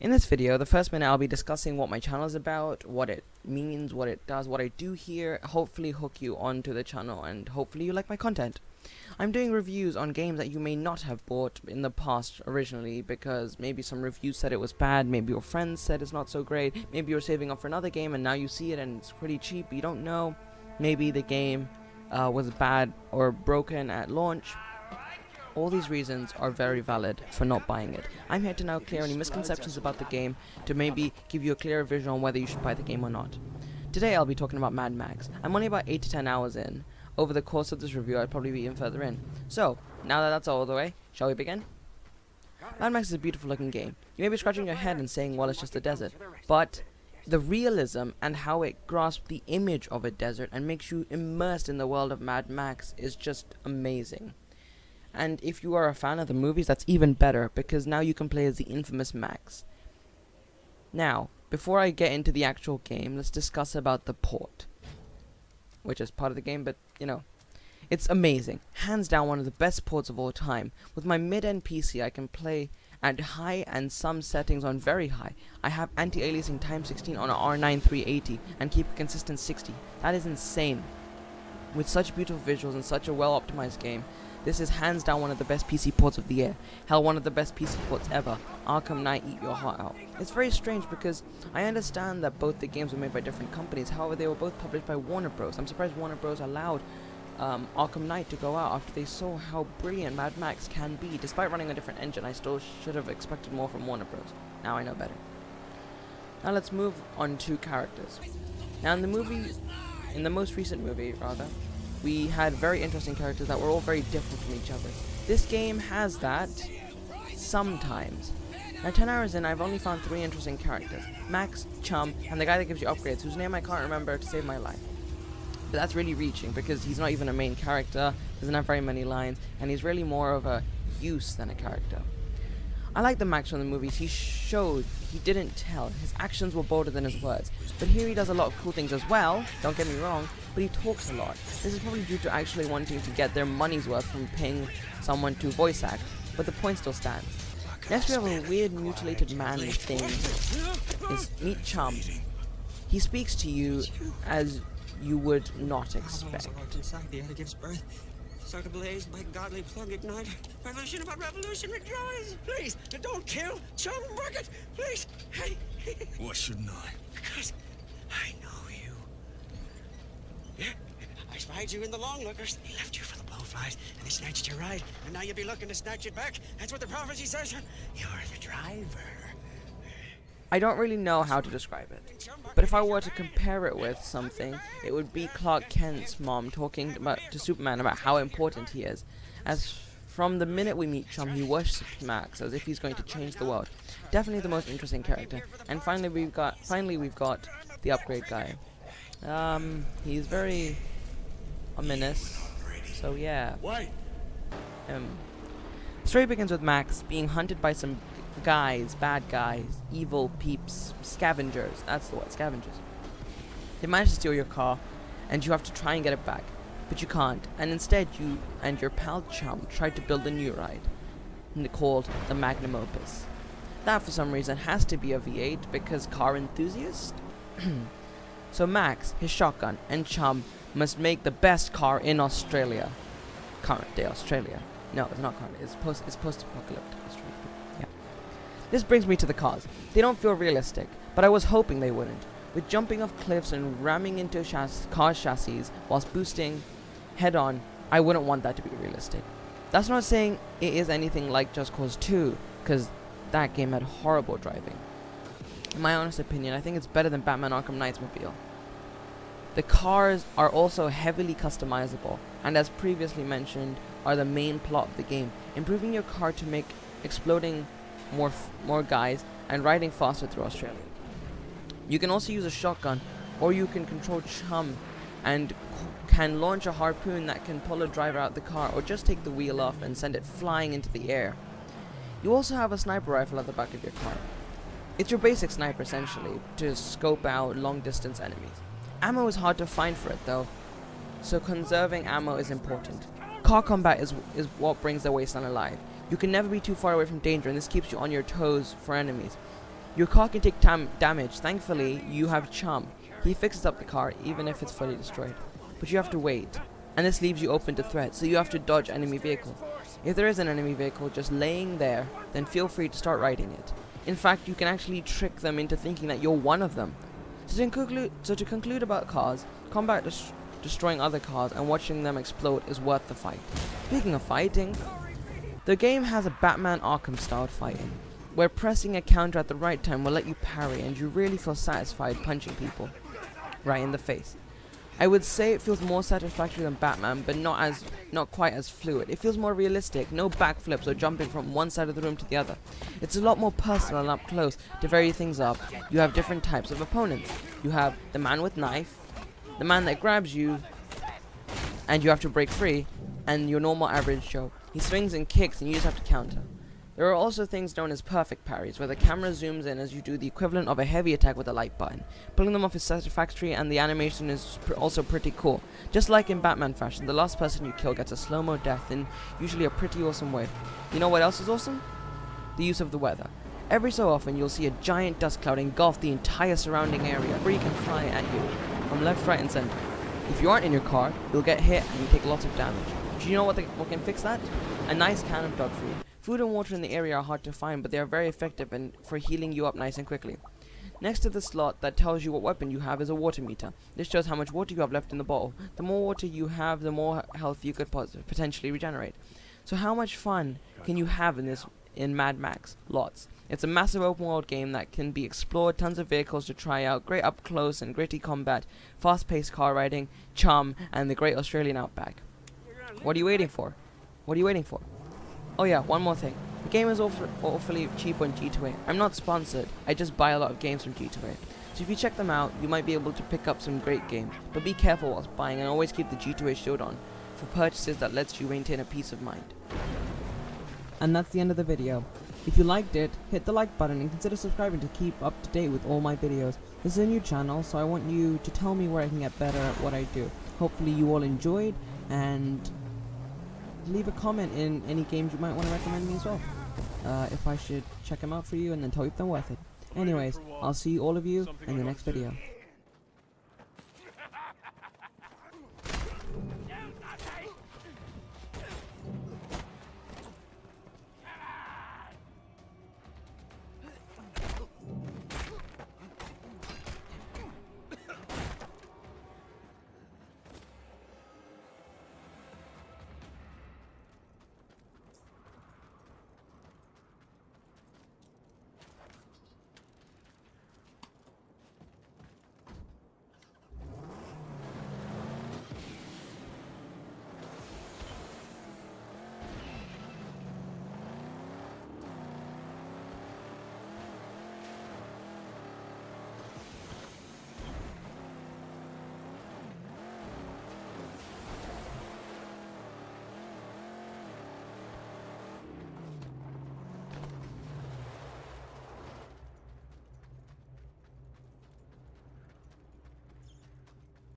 In this video, the first minute I'll be discussing what my channel is about, what it means, what it does, what I do here, hopefully hook you onto the channel, and hopefully you like my content. I'm doing reviews on games that you may not have bought in the past originally, because maybe some reviews said it was bad, maybe your friends said it's not so great, maybe you're saving up for another game and now you see it and it's pretty cheap, but you don't know. Maybe the game was bad or broken at launch. All these reasons are very valid for not buying it. I'm here to now clear any misconceptions about the game, to maybe give you a clearer vision on whether you should buy the game or not. Today I'll be talking about Mad Max. I'm only about 8 to 10 hours in. Over the course of this review I'd probably be even further in. So, now that that's all the way, shall we begin? Mad Max is a beautiful looking game. You may be scratching your head and saying, well, it's just a desert. But the realism and how it grasps the image of a desert and makes you immersed in the world of Mad Max is just amazing. And if you are a fan of the movies, that's even better, because now you can play as the infamous Max. Now, before I get into the actual game, let's discuss about the port, which is part of the game, but, you know, it's amazing. Hands down one of the best ports of all time. With my mid-end PC, I can play at high and some settings on very high. I have anti-aliasing times 16 on an R9 380 and keep a consistent 60. That is insane. With such beautiful visuals and such a well-optimized game, this is hands down one of the best PC ports of the year. Hell, one of the best PC ports ever. Arkham Knight, eat your heart out. It's very strange because I understand that both the games were made by different companies, however they were both published by Warner Bros. I'm surprised Warner Bros. Allowed Arkham Knight to go out after they saw how brilliant Mad Max can be. Despite running a different engine, I still should have expected more from Warner Bros. Now I know better. Now let's move on to characters. Now in the most recent movie, we had very interesting characters that were all very different from each other. This game has that sometimes. Now 10 hours in, I've only found 3 interesting characters. Max, Chum, and the guy that gives you upgrades, whose name I can't remember to save my life. But that's really reaching, because he's not even a main character, doesn't have very many lines, and he's really more of a use than a character. I like the Max from the movies. He showed, he didn't tell. His actions were bolder than his words. But here he does a lot of cool things as well, don't get me wrong, but he talks a lot. This is probably due to actually wanting to get their money's worth from paying someone to voice act, but the point still stands. Next we have a weird mutilated man thing. Meet Chum. He speaks to you as you would not expect. Start ablaze by godly plug ignite. Revolution about revolution rejoice. Please, don't kill Chum Bucket. Please. Hey. Why shouldn't I? Because I know you. Yeah, I spied you in the long lookers. They left you for the blowflies, and they snatched your ride. And now you'll be looking to snatch it back. That's what the prophecy says. You're the driver. I don't really know how to describe it, but if I were to compare it with something, it would be Clark Kent's mom talking to Superman about how important he is. As from the minute we meet Chum, he worships Max as if he's going to change the world. Definitely the most interesting character. And finally we've got the upgrade guy. He's very ominous. So yeah. The story begins with Max being hunted by some bad guys, evil peeps, scavengers. That's the word, scavengers. They manage to steal your car, and you have to try and get it back, but you can't. And instead, you and your pal Chum tried to build a new ride, called the Magnum Opus. That, for some reason, has to be a V8 because car enthusiast. So Max, his shotgun, and Chum must make the best car in Australia. Current day Australia. No, it's not current. It's post-apocalyptic Australia. This brings me to the cars. They don't feel realistic, but I was hoping they wouldn't. With jumping off cliffs and ramming into car chassis whilst boosting head-on, I wouldn't want that to be realistic. That's not saying it is anything like Just Cause 2, because that game had horrible driving. In my honest opinion, I think it's better than Batman Arkham Knight's mobile. The cars are also heavily customizable, and as previously mentioned, are the main plot of the game, improving your car to make exploding more guys and riding faster through Australia. You can also use a shotgun, or you can control Chum and can launch a harpoon that can pull a driver out the car, or just take the wheel off and send it flying into the air. You also have a sniper rifle at the back of your car. It's your basic sniper essentially, to scope out long distance enemies. Ammo is hard to find for it though, so conserving ammo is important. Car combat is what brings the wasteland alive. You can never be too far away from danger, and this keeps you on your toes for enemies. Your car can take damage. Thankfully, you have Chum. He fixes up the car even if it's fully destroyed. But you have to wait. And this leaves you open to threats, so you have to dodge enemy vehicle. If there is an enemy vehicle just laying there, then feel free to start riding it. In fact, you can actually trick them into thinking that you're one of them. So to conclude about cars, combat destroying other cars and watching them explode is worth the fight. Speaking of fighting, the game has a Batman Arkham style fighting, where pressing a counter at the right time will let you parry and you really feel satisfied punching people right in the face. I would say it feels more satisfactory than Batman, but not quite as fluid. It feels more realistic, no backflips or jumping from one side of the room to the other. It's a lot more personal and up close. To vary things up, you have different types of opponents. You have the man with knife, the man that grabs you and you have to break free, and your normal average Joe. He swings and kicks and you just have to counter. There are also things known as perfect parries, where the camera zooms in as you do the equivalent of a heavy attack with a light button. Pulling them off is satisfactory and the animation is also pretty cool. Just like in Batman fashion, the last person you kill gets a slow-mo death in usually a pretty awesome way. You know what else is awesome? The use of the weather. Every so often you'll see a giant dust cloud engulf the entire surrounding area, where you can fly at you from left, right and center. If you aren't in your car, you'll get hit and you take lots of damage. Do you know what can fix that? A nice can of dog food. Food and water in the area are hard to find, but they are very effective for healing you up nice and quickly. Next to the slot that tells you what weapon you have is a water meter. This shows how much water you have left in the bottle. The more water you have, the more health you could potentially regenerate. So how much fun can you have in Mad Max? Lots. It's a massive open world game that can be explored, tons of vehicles to try out, great up close and gritty combat, fast paced car riding, charm, and the great Australian outback. What are you waiting for? What are you waiting for? Oh yeah, one more thing. The game is awfully cheap on G2A. I'm not sponsored, I just buy a lot of games from G2A. So if you check them out, you might be able to pick up some great games. But be careful whilst buying and always keep the G2A shield on for purchases that lets you maintain a peace of mind. And that's the end of the video. If you liked it, hit the like button and consider subscribing to keep up to date with all my videos. This is a new channel, so I want you to tell me where I can get better at what I do. Hopefully you all enjoyed, and leave a comment in any games you might want to recommend me as well. If I should check them out for you and then tell you if they're worth it. Anyways, I'll see all of you in the next video.